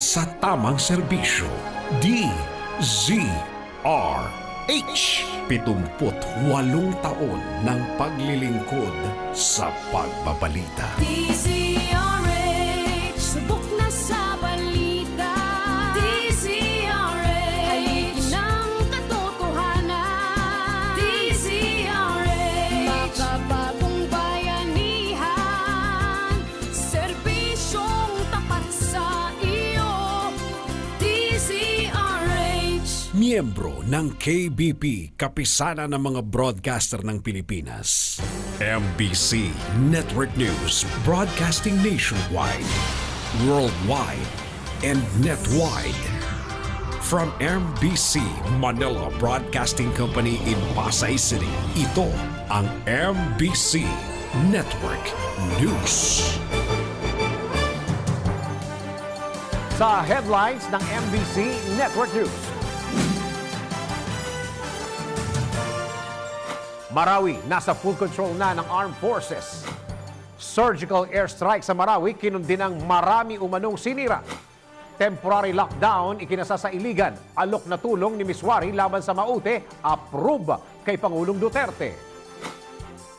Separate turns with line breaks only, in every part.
sa tamang serbisyo. DZRH, 78 taon ng paglilingkod sa pagbabalita.
DZRH, subok na sa balita. DZRH, haligi ng katotohanan. DZRH, makabagong bayanihan, serbisyong tapat sa iyo. DZRH.
Miyembro ng KBP, kapisanan ng mga broadcaster ng Pilipinas. MBC Network News, broadcasting nationwide, worldwide, and netwide. From MBC Manila Broadcasting Company in Pasay City, ito ang MBC Network News.
Sa headlines ng MBC Network News. Marawi, nasa full control na ng Armed Forces. Surgical airstrike sa Marawi, kinundi ng marami umanong sinira. Temporary lockdown, ikinasa sa Iligan. Alok na tulong ni Miswari laban sa Maute, approve kay Pangulong Duterte.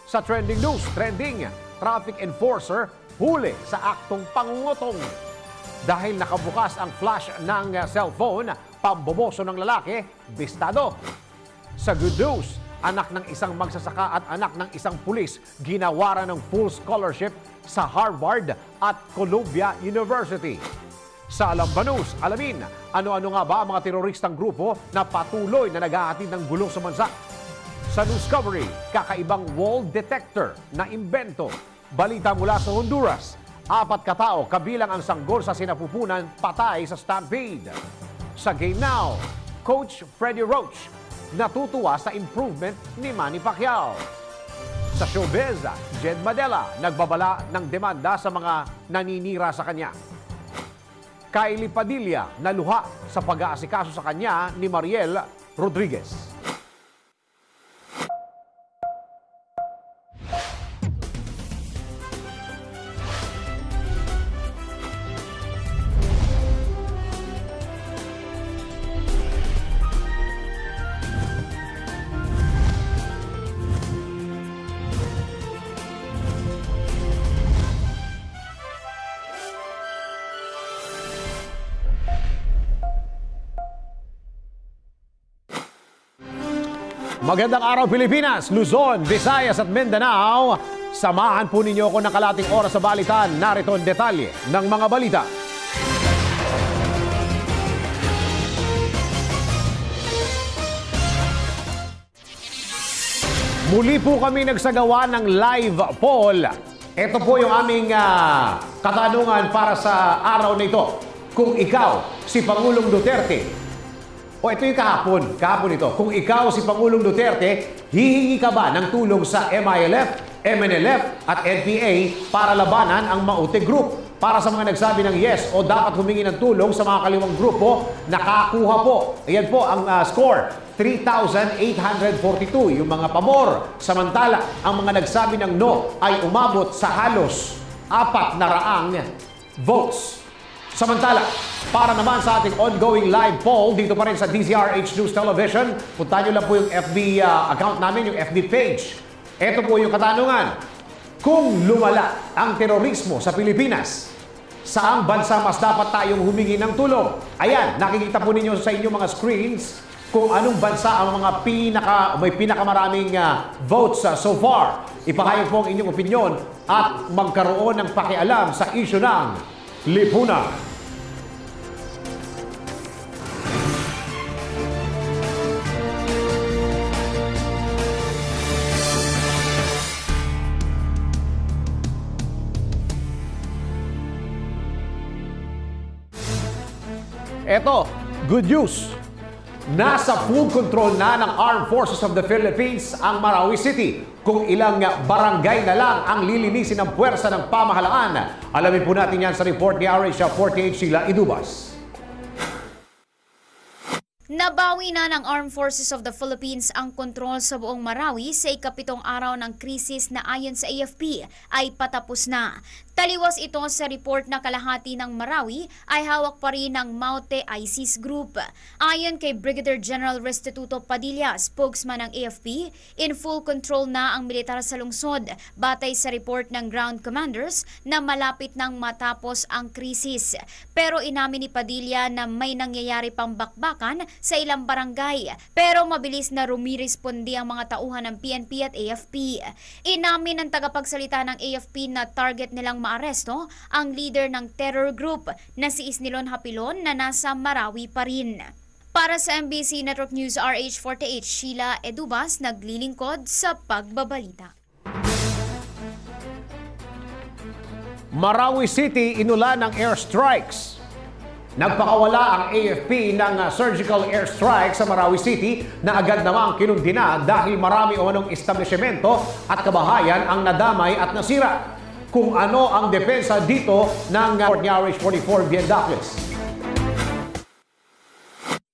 Sa trending news, traffic enforcer, huli sa aktong pangungutong. Dahil nakabukas ang flash ng cellphone, pamboboso ng lalaki, bistado. Sa good news, anak ng isang magsasaka at anak ng isang pulis ginawaran ng full scholarship sa Harvard at Columbia University. Sa Lambanus, alamin, ano-ano nga ba ang mga teroristang grupo na patuloy na naghahatid ng gulo sa bansa? Sa Discovery, kakaibang wall detector na imbento. Balita mula sa Honduras, 4 katao kabilang ang sanggol sa sinapupunan patay sa stampede. Sa Game Now, Coach Freddie Roach natutuwa sa improvement ni Manny Pacquiao. Sa showbiz, Jed Madela nagbabala ng demanda sa mga naninira sa kanya. Kylie Padilla naluha sa pag-aasikaso sa kanya ni Mariel Rodriguez. Magandang araw Pilipinas, Luzon, Visayas at Mindanao. Samahan po ninyo ako ng kalating oras sa balitan. Narito ang detalye ng mga balita. Muli po kami nagsagawa ng live poll. Ito po yung aming katanungan para sa araw na ito. Kung ikaw, si Pangulong Duterte, ito yung kahapon ito. Kung ikaw si Pangulong Duterte, hihingi ka ba ng tulong sa MILF, MNLF at NPA para labanan ang Maute Group? Para sa mga nagsabi ng yes o dapat humingi ng tulong sa mga kaliwang grupo, nakakuha po. Ayan po ang score, 3,842 yung mga pabor. Samantala, ang mga nagsabi ng no ay umabot sa halos 400 votes. Samantala, para naman sa ating ongoing live poll, dito pa rin sa DZRH News Television, puntahan nyo lang po yung FB account namin, yung FB page. Ito po yung katanungan. Kung lumala ang terorismo sa Pilipinas, saang bansa mas dapat tayong humingi ng tulong? Ayan, nakikita po ninyo sa inyong mga screens kung anong bansa ang mga may pinakamaraming votes so far. Ipahayag po ang inyong opinion at magkaroon ng pakialam sa issue ng lipunan. Eto, good news. Nasa full control na ng Armed Forces of the Philippines ang Marawi City. Kung ilang barangay na lang ang lilinisin ng puwersa ng pamahalaan. Alamin po natin yan sa report ni Arisha 48 Sheila Idubas.
Nabawi na ng Armed Forces of the Philippines ang kontrol sa buong Marawi sa ikapitong araw ng krisis na ayon sa AFP ay patapos na. Taliwas ito sa report na kalahati ng Marawi ay hawak pa rin ng Maute ISIS Group. Ayon kay Brigadier General Restituto Padilla, spokesman ng AFP, in full control na ang militar sa lungsod batay sa report ng ground commanders na malapit nang matapos ang krisis. Pero inamin ni Padilla na may nangyayari pang bakbakan sa ilang barangay pero mabilis na rumiresponde ang mga tauhan ng PNP at AFP. Inamin ng tagapagsalita ng AFP na target nilang maaresto ang leader ng terror group na si Isnilon Hapilon na nasa Marawi pa rin. Para sa MBC Network News RH48, Sheila Edubas naglilingkod sa pagbabalita.
Marawi City inulan ng airstrikes. Nagpakawala ang AFP ng surgical airstrike sa Marawi City na agad namang kinundina dahil marami o anong establishmento at kabahayan ang nadamay at nasira. Kung ano ang depensa dito ng Fort Niya RH44 Viendacles.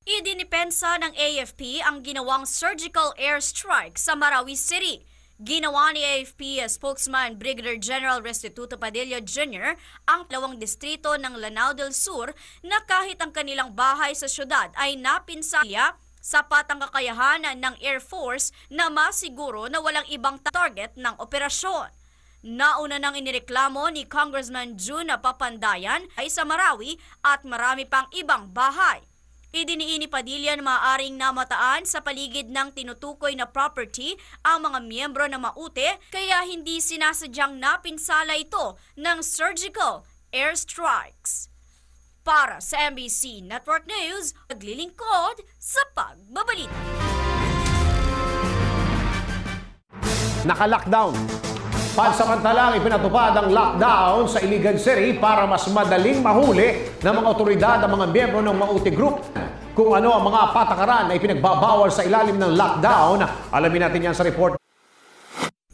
Idinipensa ng AFP ang ginawang surgical airstrike sa Marawi City. Ginawa ni AFP spokesman Brigadier General Restituto Padilla Jr. ang 2 distrito ng Lanao del Sur na kahit ang kanilang bahay sa syudad ay napinsalya, sapat ang kakayahan ng Air Force na masiguro na walang ibang target ng operasyon. Nauna nang inireklamo ni Congressman June Papandayan ay sa Marawi at marami pang ibang bahay. Idiniin ni Padilla na maaaring namataan sa paligid ng tinutukoy na property ang mga miyembro ng Maute kaya hindi sinasadyang napinsala ito ng surgical airstrikes. Para sa MBC Network News, naglilingkod sa pagbabalita.
Naka-lockdown. Pansamantalang ipinatupad ang lockdown sa Iligan City para mas madaling mahuli ng mga otoridad ang mga miyembro ng Maute Group. Kung ano ang mga patakaran na ipinagbabawal sa ilalim ng lockdown, alamin natin yan sa report.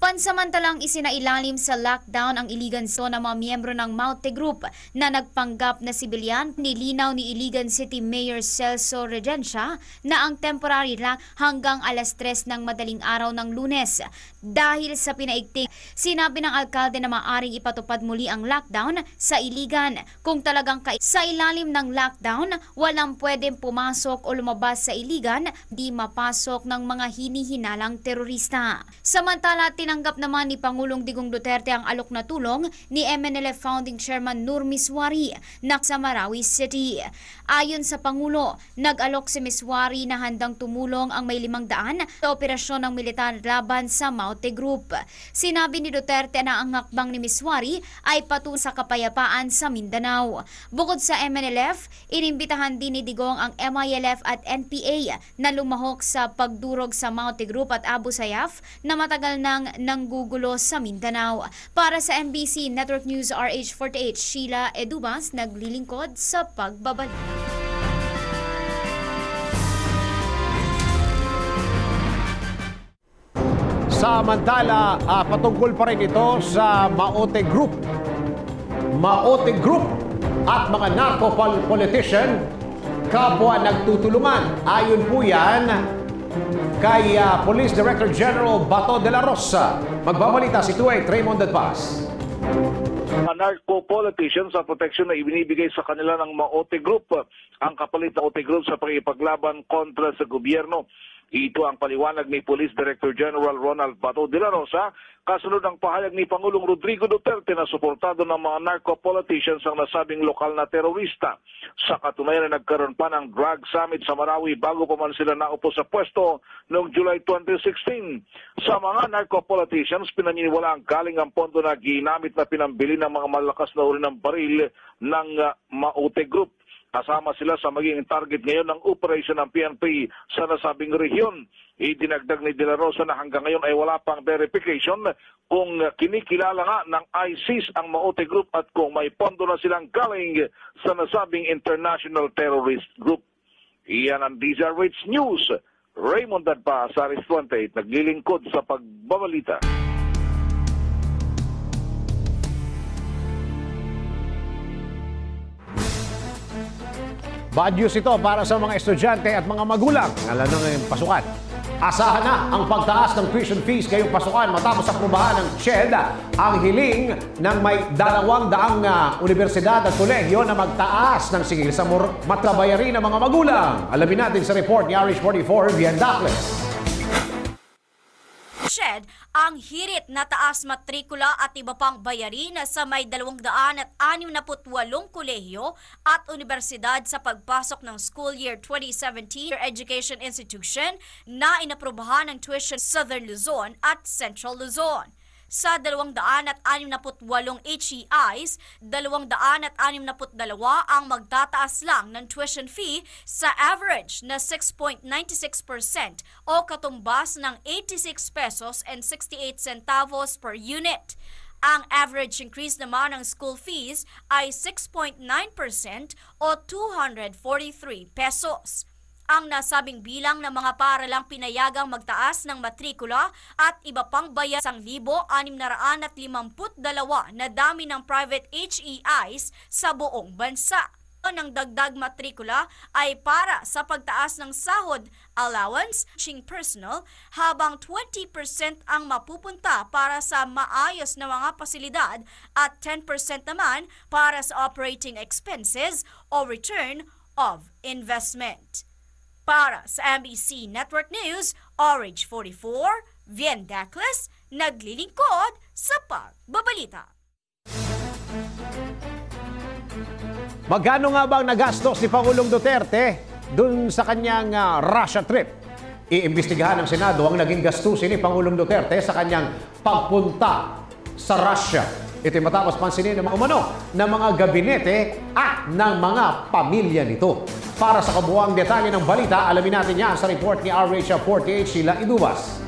Pansamantalang isinailalim sa lockdown ang Iligan Zone ng mga miyembro ng Maute Group na nagpanggap na sibilyan. Nilinaw ni Iligan City Mayor Celso Regencia na ang temporary lock hanggang alas 3 ng madaling araw ng Lunes. Dahil sa pinaigting, sinabi ng alkalde na maaaring ipatupad muli ang lockdown sa Iligan. Kung talagang sa ilalim ng lockdown, walang pwedeng pumasok o lumabas sa Iligan, di mapasok ng mga hinihinalang terorista. Samantala, tinanggap naman ni Pangulong Digong Duterte ang alok na tulong ni MNLF Founding Chairman Nur Miswari na sa Marawi City. Ayon sa Pangulo, nag-alok si Miswari na handang tumulong ang may 500 sa operasyon ng militar laban sa Maute Group. Sinabi ni Duterte na ang hakbang ni Miswari ay patungo sa kapayapaan sa Mindanao. Bukod sa MNLF, inimbitahan din ni Digong ang MILF at NPA na lumahok sa pagdurog sa Maute Group at Abu Sayyaf na matagal nang nanggugulo sa Mindanao. Para sa MBC Network News RH48, Sheila Edubas naglilingkod sa pagbabalita.
Samantala, patungkol pa rin ito sa Maute Group. Maute Group at mga narco-politician kapwa nagtutulungan. Ayon po yan kay Police Director General Bato de la Rosa. Magbabalita si Tuay Raymond Dadbas.
Mga narco-politicians sa proteksyon na ibinibigay sa kanila ng Maute Group. Ang kapalit ng Maute Group sa pagipaglaban kontra sa gobyerno. Ito ang paliwanag ni Police Director General Ronald Bato de la Rosa kasunod ng pahayag ni Pangulong Rodrigo Duterte na suportado ng mga narco-politicians ang nasabing lokal na terorista. Sa katunayan na nagkaroon pa ng drug summit sa Marawi bago pa man sila naupo sa pwesto noong July 2016. Sa mga narco-politicians, pinaniniwala ang galing ang pondo na ginamit na pinambili ng mga malakas na uri ng baril ng Maute Group. Kasama sila sa magiging target ngayon ng operasyon ng PNP sa nasabing rehiyon. Idinagdag ni De La Rosa na hanggang ngayon ay wala pang verification kung kinikilala nga ng ISIS ang Maute Group at kung may pondo na silang galing sa nasabing international terrorist group. Iyan ang DZRH News. Raymond Dadpa, Saris 28, naglilingkod sa pagbabalita.
Bad news ito para sa mga estudyante at mga magulang na ng pasukan. Asahan na ang pagtaas ng tuition fees ngayong pasukan matapos aprubahan ng CHED ang hiling ng may 200 universidad at kolegyo na magtaas ng sigil sa matlabayarin ng mga magulang. Alamin natin sa report ni RH44, Vian Dacles.
CHED ang hirit na taas matrikula at iba pang bayarin sa may 268 kolehiyo at universidad sa pagpasok ng school year 2017 education institution na inaprubahan ng tuition Southern Luzon at Central Luzon. Sa 268 HEIs, 262 ang magtataas lang ng tuition fee sa average na 6.96% o katumbas ng 86 pesos and 68 centavos per unit. Ang average increase naman ng school fees ay 6.9% o 243 pesos. Ang nasabing bilang ng mga paaralang pinayagang magtaas ng matrikula at iba pang bayan 1,652 na dami ng private HEIs sa buong bansa. Ng dagdag matrikula ay para sa pagtaas ng sahod, allowance, teaching personnel, habang 20% ang mapupunta para sa maayos na mga pasilidad at 10% naman para sa operating expenses o return of investment. Para sa MBC Network News, RH44, Vian Dacles, naglilingkod sa pagbabalita.
Magkano nga bang nagastos ni Pangulong Duterte dun sa kanyang Russia trip? Iimbestigahan ng Senado ang naging gastusin ni Pangulong Duterte sa kanyang pagpunta sa Russia. Ito'y matapos pansinin ng mga umano ng mga gabinete at ng mga pamilya nito. Para sa kabuuang detalye ng balita, alamin natin yan sa report ni RH48 Sheila Idubas.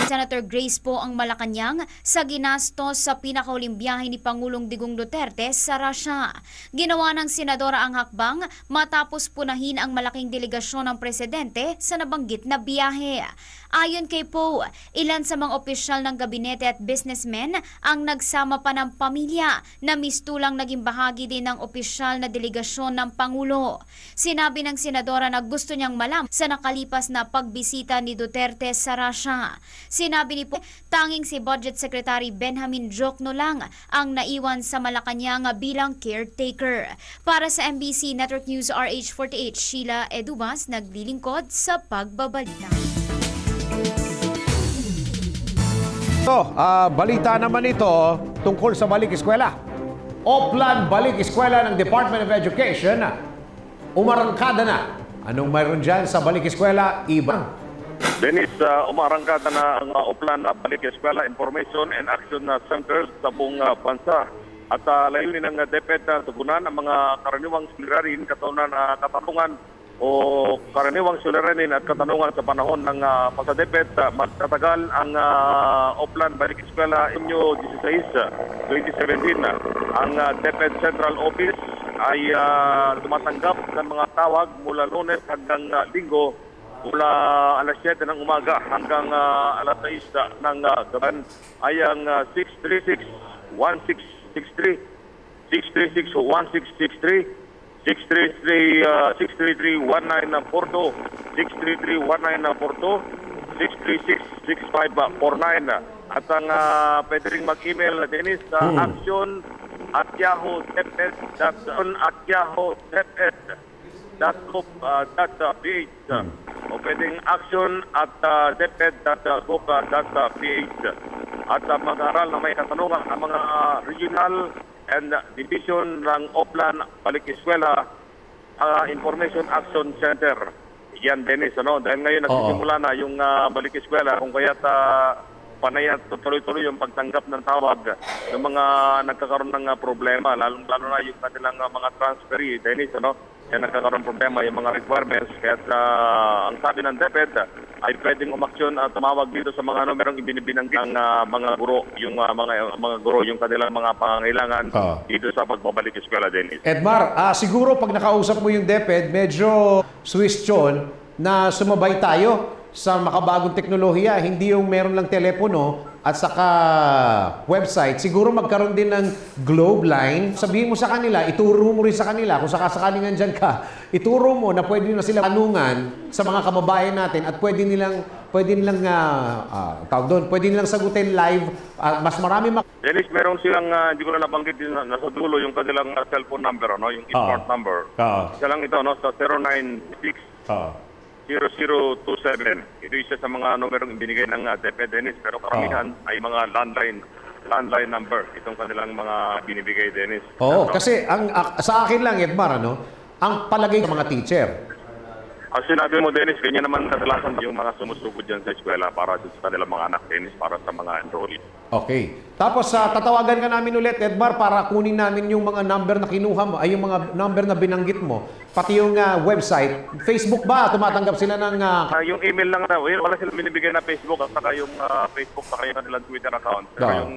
Senator Grace po ang Malacanang sa ginastos sa pinakauling biyahe ni Pangulong Digong Duterte sa Russia. Ginawa ng senadora ang hakbang matapos punahin ang malaking delegasyon ng presidente sa nabanggit na biyahe. Ayon kay Poe, ilan sa mga opisyal ng gabinete at businessmen ang nagsama pa ng pamilya na mistulang naging bahagi din ng opisyal na delegasyon ng Pangulo. Sinabi ng senadora na gusto niyang malaman sa nakalipas na pagbisita ni Duterte sa Russia. Sinabi ni Poe, tanging si Budget Secretary Benjamin Jokno lang ang naiwan sa Malacanang bilang caretaker. Para sa MBC Network News RH48, Sheila Edubas, naglilingkod sa pagbabalita.
Balita naman ito tungkol sa balik eskwela. Oplan balik eskwela ng Department of Education, umarangkada na. Anong mayroon dyan sa balik eskwela? Iba.
Dennis, umarangkada na ang Oplan Balik Eskwela Information and Action Center sa buong bansa. At layunin ng DepEd na tugunan ang mga karaniwang suliranin, katanungan o karaniwang suliranin at katanungan sa panahon ng pagsa-DepEd. Magtatagal ang Oplan Balik Eskwela Inyo 16, 2017. Ang DepEd Central Office ay tumatanggap ng mga tawag mula Lunes hanggang Linggo mula alas 7 ng umaga hanggang alas 6 ng gabi. Ay ang 636-1663, 636-1663, 633-1942, 633-1942, 636-6549. At ang pwede rin mag-email, Dennis, action@yahoo.ph o pwedeng action@deped.gov.ph. At mag-aaral na may katanungan ang mga regional and division ng Oplan Balik Eskwela Information Action Center. Yan, Dennis, dahil ngayon nagsisimula na yung Balik Eskwela, kung kaya't panay at tuloy-tuloy yung pagtanggap ng tawag ng mga nagkakaroon ng problema, lalo na yung kanilang mga transferee, Dennis, yan nagkakaroon problema yung mga requirements. Kaya ang sabi ng DepEd ay pwedeng umaksyon at tumawag dito sa mga numerong ibinibinanggit ng mga guro, yung mga guro, yung kanilang mga pangangailangan dito sa pagbabalik eskwela, Dennis.
Edmar, siguro pag nakausap mo yung DepEd, medyo Swiss yun na sumabay tayo sa makabagong teknolohiya, hindi yung meron lang telepono at saka website. Siguro magkaroon din ng globe line. Sabihin mo sa kanila, ituro mo rin sa kanila, kung sakasakaling nandyan ka, ituro mo na pwede na sila tanungan sa mga kababayan natin at pwede nilang pwede nilang, tawag doon, pwede nilang sagutin live. Mas marami
Dennis, meron silang, hindi ko na nabanggit din nasa dulo yung kanilang cellphone number, no? Yung smart number. Isa lang ito, no? Sa 096 0027. Ito isa sa mga numerong binigay ng DepEd, Dennis, pero karamihan ay mga landline number. Itong kanilang mga binibigay, Dennis.
Oo, kasi sa akin lang, Edmar, ang palagay ng mga teacher.
Ang sinabi mo, Dennis, ganyan naman kadalasan yung mga sumusugod dyan sa eskwela para sa kanilang mga anak, Dennis, para sa mga enrollees.
Okay. Tapos tatawagan ka namin ulit, Edmar, para kunin namin yung mga number na kinuha mo, ay yung mga number na binanggit mo, pati yung website. Facebook ba? Tumatanggap sila ng...
Yung email lang na, wala silang binibigay na Facebook at saka yung Facebook saka yung kanilang Twitter account. Pero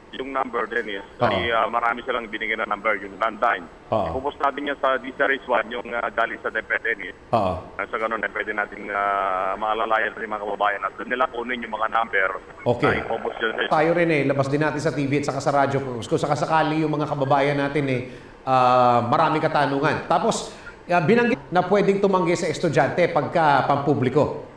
yung number, Dennis, ay marami silang binigay na number, yung landline. Ipupost natin yan sa DCRH1, yung galing sa DepEd, Dennis. Sa ganun, pwede natin maalalayan sa mga kababayan at doon nila kunin yung mga number.
Okay. Tayo rin labas din natin sa TV at saka sa radyo. Kung sakasakali yung mga kababayan natin marami katanungan. Tapos, binanggit na pwedeng tumanggi sa estudyante pagka pampubliko.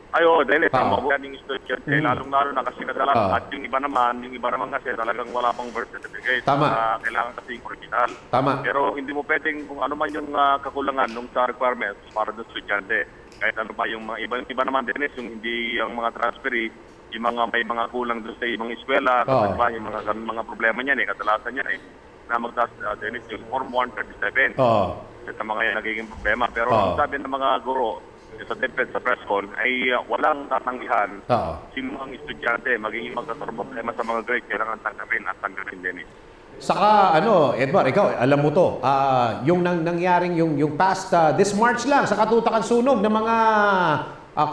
Ayo, Dennis, mabuhay yung estudyante, lalong-lalo na kasi kadalasan at yung iba naman kasi talagang wala pang birth certificate.
Tama.
Kailangan kasi yung original.
Tama.
Pero hindi mo pwedeng kung ano man yung kakulangan nung sa requirements para sa estudyante. Kahit ano pa yung mga iba naman, Dennis, yung hindi yung mga transferee, yung mga may mga kulang doon sa ibang eskwela, diba, yung mga problema niyan kadalasan yan na Dennis, yung Form 137. Ito mga yan nagiging problema. Pero ang sabi ng mga guro, sa DepEd sa press call ay walang tatanggihan sino ang estudyante magiging magkakaroon sa mga grade kailangan tanggapin din.
Saka Edward, ikaw alam mo to, yung nangyaring yung past this March lang sa Katutakan Sunog ng mga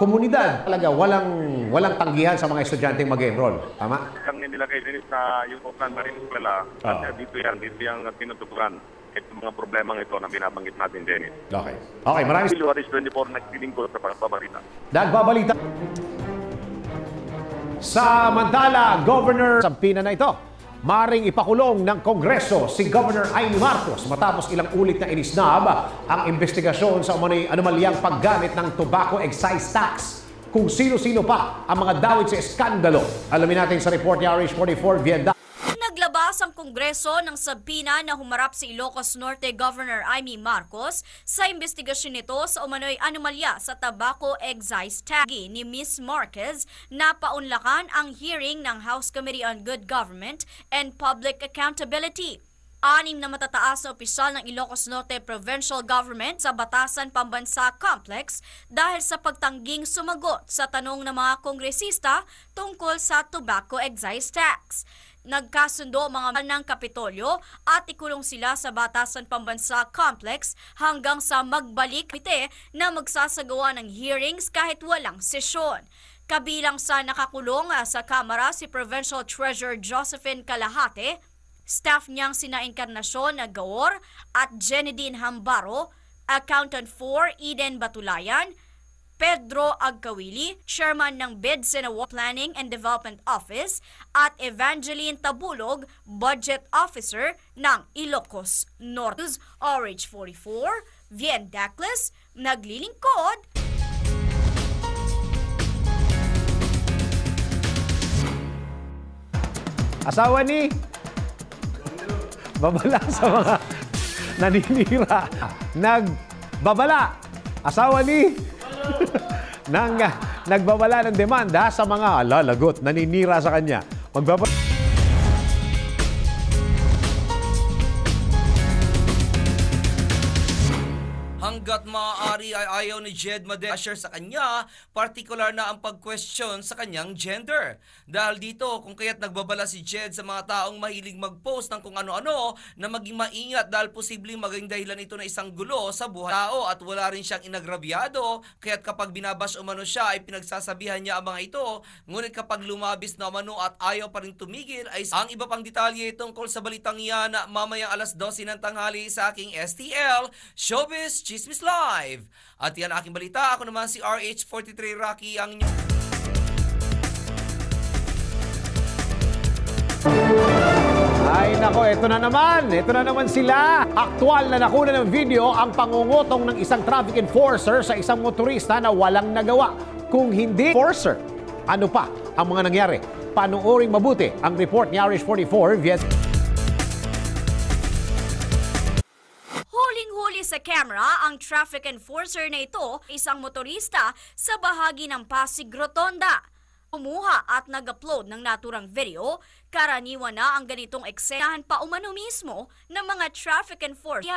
komunidad, talaga walang tanggihan sa mga estudyanteng mag-enroll. Tama?
Ang nilagay din sa yung Oakland Marine Eskwela at dito yung tinutukuran itong mga problemang ito na binabanggit natin, Dennis.
Okay, maraming...
February 24, nagpiling ko sa pagbabalita.
Nagbabalita. Samantala, Governor Sampina na ito, maring ipakulong ng Kongreso si Governor Amy Marcos matapos ilang ulit na inisnab ang investigasyon sa anomalyang paggamit ng tobacco excise tax. Kung sino-sino pa ang mga dawit sa eskandalo. Alamin natin sa report ni RH44 Vienda.
Naglabas ang Kongreso ng sabina na humarap si Ilocos Norte Governor Amy Marcos sa investigasyon nito sa umano'y anomalya sa tobacco excise tax ni Ms. Marquez na paunlakan ang hearing ng House Committee on Good Government and Public Accountability. 6 na matataas na opisyal ng Ilocos Norte Provincial Government sa Batasan Pambansa Complex dahil sa pagtangging sumagot sa tanong ng mga kongresista tungkol sa tobacco excise tax. Nagkasundo mga ng Kapitolyo at ikulong sila sa Batasan Pambansa Complex hanggang sa magbalik komite na magsasagawa ng hearings kahit walang sesyon. Kabilang sa nakakulong sa Kamara si Provincial Treasurer Josephine Calahate, staff niyang sina Encarnacion Gaor at Jenedine Hambaro, Accountant 4 Eden Batulayan, Pedro Agkawili, Chairman ng BIDSENA Planning and Development Office at Evangeline Tabulog, Budget Officer ng Ilocos Norte. RH44, Vien Dacles, naglilingkod.
Asawa ni babala sa mga naninira. Nagbabala. Asawa ni nagbabala ng demanda sa mga lalagot naninira sa kanya.
Hanggat maaari ay ayaw ni Jed Madesher sa kanya, partikular na ang pag-question sa kanyang gender. Dahil dito, kung kaya't nagbabala si Jed sa mga taong mahilig mag-post ng kung ano-ano na maging maingat dahil posibleng maging dahilan ito na isang gulo sa buhay tao at wala rin siyang inagrabyado, kaya't kapag binabash umano siya ay pinagsasabihan niya ang mga ito, ngunit kapag lumabis na umano at ayaw pa rin tumigil ay ang iba pang detalye tungkol sa balitang yan na mamayang alas 12 ng tanghali sa aking STL, Showbiz Chismis Live. At yan aking balita. Ako naman si RH43 Rocky ang inyong...
Ay nako, ito na naman sila. Aktual na nakuna ng video ang pangungutong ng isang traffic enforcer sa isang motorista na walang nagawa kung hindi enforcer. Ano pa ang mga nangyari? Panooring mabuti ang report ni RH44 via
Huling-huli sa camera ang traffic enforcer na ito, isang motorista sa bahagi ng Pasig Rotonda. Kumuha at nag-upload ng naturang video, karaniwan na ang ganitong eksenahan pa umano mismo ng mga traffic enforcer.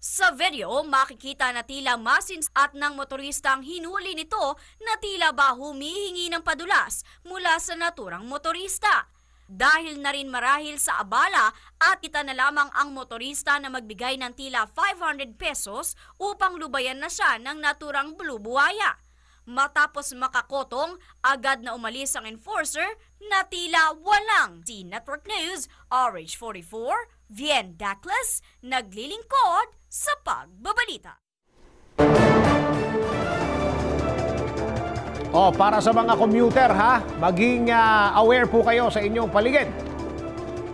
Sa video, makikita na tila masins at ng motorista ang hinuli nito na tila ba humihingi ng padulas mula sa naturang motorista. Dahil na rin marahil sa abala at kita na lamang ang motorista na magbigay ng tila 500 pesos upang lubayan na siya ng naturang blue buhaya. Matapos makakotong, agad na umalis ang enforcer na tila walang. Si Network News, RH44, Vien Daclas, naglilingkod sa pagbabalita.
para sa mga commuter ha, maging aware po kayo sa inyong paligid.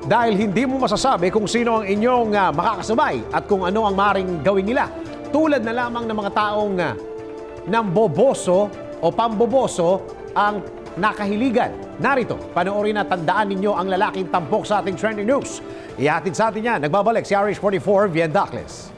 Dahil hindi mo masasabi kung sino ang inyong makakasabay at kung ano ang maring gawin nila. Tulad na lamang ng mga taong namboboso o pamboboso ang nakahiligan. Narito, panoorin at tandaan ninyo ang lalaking tampok sa ating trending news. Ihatid sa atin yan. Nagbabalik si RH44, Vien Daclas.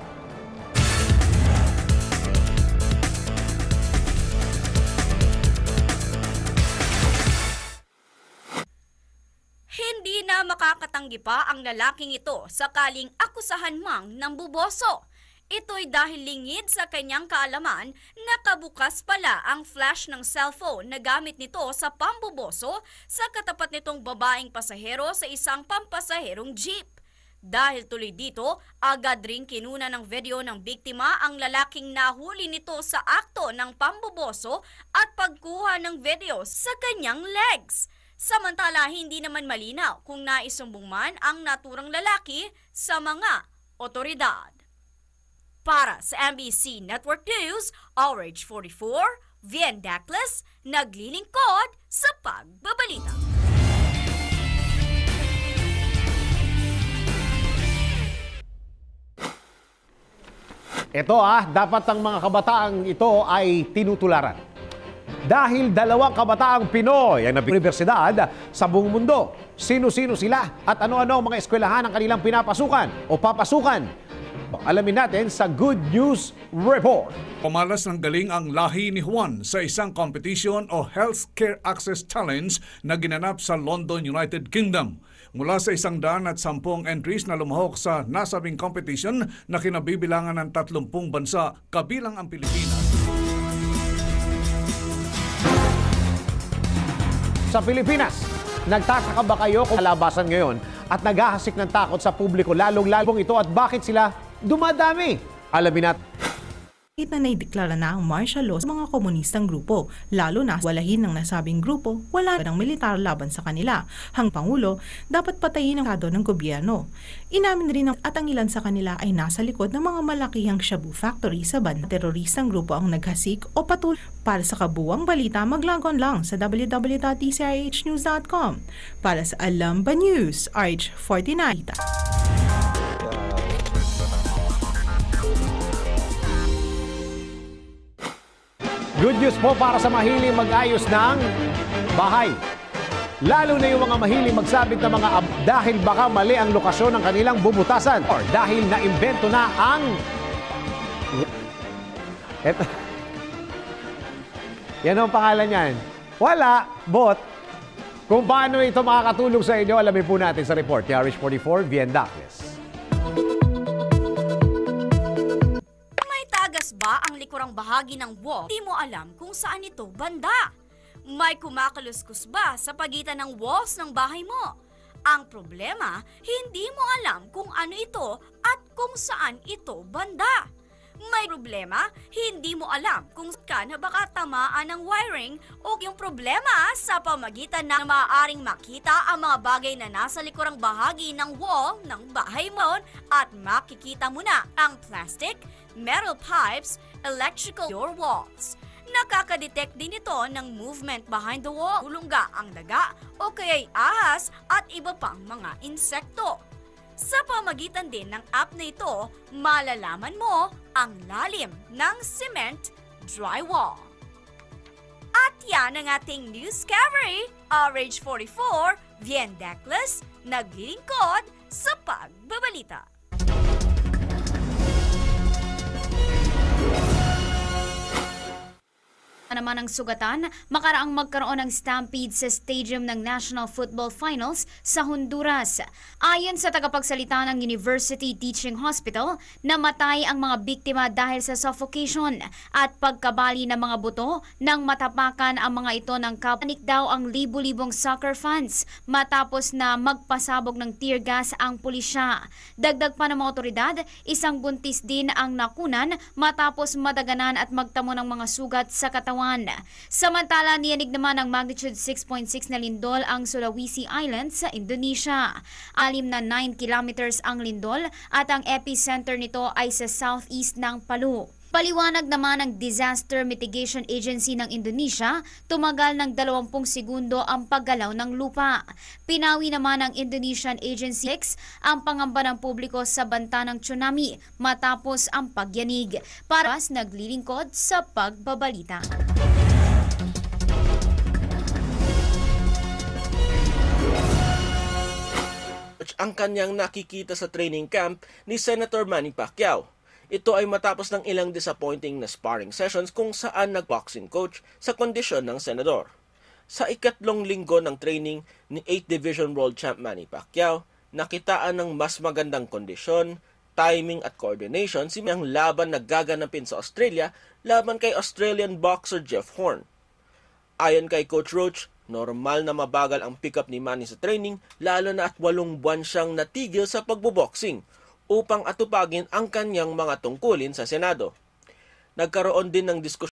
Hindi na makakatanggi pa ang lalaking ito sakaling akusahan mang ng buboso. Ito'y dahil lingid sa kanyang kaalaman, nakabukas pala ang flash ng cellphone na gamit nito sa pambuboso sa katapat nitong babaeng pasahero sa isang pampasaherong jeep. Dahil tuloy dito, agad ring kinuna ng video ng biktima ang lalaking nahuli nito sa akto ng pambuboso at pagkuha ng video sa kanyang legs. Samantala, hindi naman malinaw kung naisumbong man ang naturang lalaki sa mga otoridad. Para sa MBC Network News, RH44, Vien Daclas, naglilingkod sa pagbabalita.
Ito dapat ang mga kabataang ito ay tinutularan. Dahil dalawang kabataang Pinoy ang napunibersidad sa buong mundo. Sino-sino sila at ano-ano ang mga eskwelahan ang kanilang pinapasukan o papasukan? Alamin natin sa Good News Report.
Pamalas ng galing ang lahi ni Juan sa isang competition o Healthcare Access Challenge na ginanap sa London, United Kingdom. Mula sa 110 entries na lumahok sa nasabing competition na kinabibilangan ng 30 bansa kabilang ang Pilipinas.
Sa Pilipinas, nagtataka ba kayo kung kalabasan ngayon at naghahasik ng takot sa publiko lalong-lalong ito at bakit sila dumadami? Alamin natin.
Na naideklara na ang martial law sa mga komunistang grupo, lalo na walahin ng nasabing grupo, wala ng militar laban sa kanila. Ang Pangulo, dapat patayin ang estado ng gobyerno. Inamin rin at ang ilan sa kanila ay nasa likod ng mga malakihang shabu factory sa banda teroristang grupo ang naghasik o patul. Para sa kabuwang balita, maglagon lang sa www.tcrhnews.com. Para sa Alam Ba News, RH49.
Good news po para sa mahiling mag-ayos ng bahay. Lalo na yung mga mahiling magsabit ng mga dahil baka mali ang lokasyon ng kanilang bubutasan or dahil naimbento na ang... Yan ang pangalan niyan. Wala, bot. Kung paano ito makakatulong sa inyo, alamin po natin sa report ni RH44, Vien Daclas.
Ba ang likurang bahagi ng wall, di mo alam kung saan ito banda. May kumakaluskus ba sa pagitan ng walls ng bahay mo? Ang problema, hindi mo alam kung ano ito at kung saan ito banda. May problema, hindi mo alam kung saan baka tamaan ng wiring o yung problema sa pamagitan na maaaring makita ang mga bagay na nasa likurang bahagi ng wall ng bahay mo at makikita mo na ang plastic, metal pipes, electrical your walls. Nakakadetect din ito ng movement behind the wall, ulungga ang daga o kaya'y ahas at iba pang mga insekto. Sa pamagitan din ng app na ito, malalaman mo ang lalim ng cement drywall. At yan ang ating news cavalry, RH44, Vien Declas, naglilingkod sa pagbabalita.
Naman ang sugatan, makaraang magkaroon ng stampede sa stadium ng National Football Finals sa Honduras. Ayon sa tagapagsalita ng University Teaching Hospital, namatay ang mga biktima dahil sa suffocation at pagkabali ng mga buto nang matapakan ang mga ito ng kapanik daw ang libu-libong soccer fans matapos na magpasabog ng tear gas ang pulisya. Dagdag pa ng mga otoridad, isang buntis din ang nakunan matapos madaganan at magtamo ng mga sugat sa katawan. Samantala, niyanig naman ng magnitude 6.6 na lindol ang Sulawesi Islands sa Indonesia. 9 kilometers ang lindol at ang epicenter nito ay sa southeast ng Palu. Paliwanag naman ng Disaster Mitigation Agency ng Indonesia, tumagal ng 20 segundo ang paggalaw ng lupa. Pinawi naman ng Indonesian Agency ang pangamba ng publiko sa banta ng tsunami matapos ang pagyanig. Para naglilingkod sa pagbabalita.
Ang kanyang nakikita sa training camp ni Senator Manny Pacquiao. Ito ay matapos ng ilang disappointing na sparring sessions kung saan nag-boxing coach sa kondisyon ng senador. Sa ikatlong linggo ng training ni 8th Division World Champ Manny Pacquiao, nakitaan ng mas magandang kondisyon, timing at coordination si ang laban na gaganapin sa Australia laban kay Australian boxer Jeff Horn. Ayon kay Coach Roach, normal na mabagal ang pick-up ni Manny sa training lalo na at 8 buwan siyang natigil sa pagboboxing upang atupagin ang kanyang mga tungkulin sa Senado. Nagkaroon din ng diskusyon